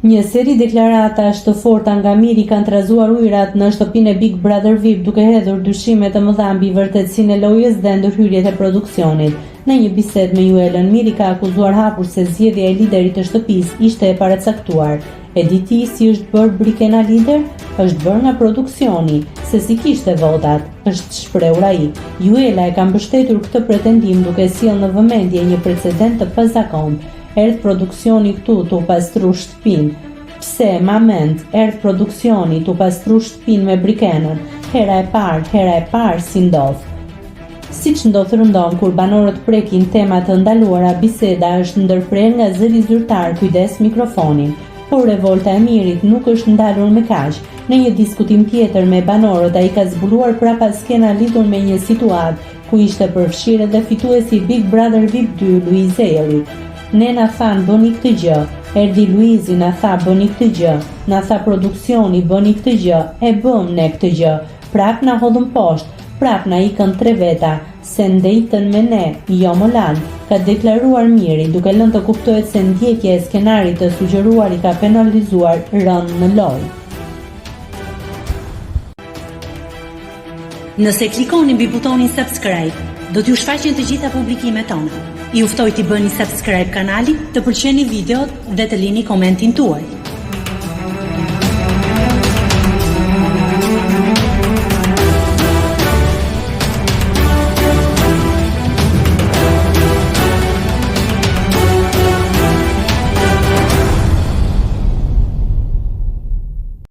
Një seri deklaratash të forta nga Miri kanë trazuar ujërat në shtëpinë e Big Brother VIP, duke hedhur dyshime të mëdha mbi vërtetësinë e lojës dhe ndërhyrjet e produksionit. Në një bisedë me Juelën, Miri ka akuzuar hapur se zgjedhja e liderit të shtëpisë ishte e paracaktuar. E di ti si është bërë Brikena lider? Është bërë nga produksioni, se si kishte votat, është shprehur ai. Juela e ka mbështetur këtë pretendim duke sjellë në vëmendje një precedent të pazakontë. Erdh produksioni këtu t'u pastru shtëpinë. Pse, mament, erdh produksioni t'u pastru shtëpinë me Brikenën. Hera e parë si ndodh. Siç ndodh rëndom kur banorët prekin tema të ndaluara, biseda është ndërprer nga zëri zyrtar, kujdes mikrofonin. Por revolta e Mirit nuk është ndalur me kaq. Në një diskutim tjetër me banorët, ai ka zbuluar prapa skena lidhur me një situatë ku ishte përfshirë edhe fituesi Big Brother VIP 2, Luiz Elli. Ne na than bëni këtë gjë, erdhi Luizi na tha bëni këtë gjë, na tha produksioni bëni këtë gjë, e bëm ne këtë gjë, prap na hodhën poshtë, prap na ikën 3 veta, se ndejtën me ne, jo më lanë, ka deklaruar Miri, duke lënë të kuptohet se ndjekja e skenarit të sugjeruar i ka penalizuar rënd në lojë. Nëse klikoni mbi butonin subscribe, do t'ju shfaqen të gjitha publikimet tona. Ju ftoj t'i bëni subscribe kanalit, të pëlqeni videot dhe të lini komentin tuaj.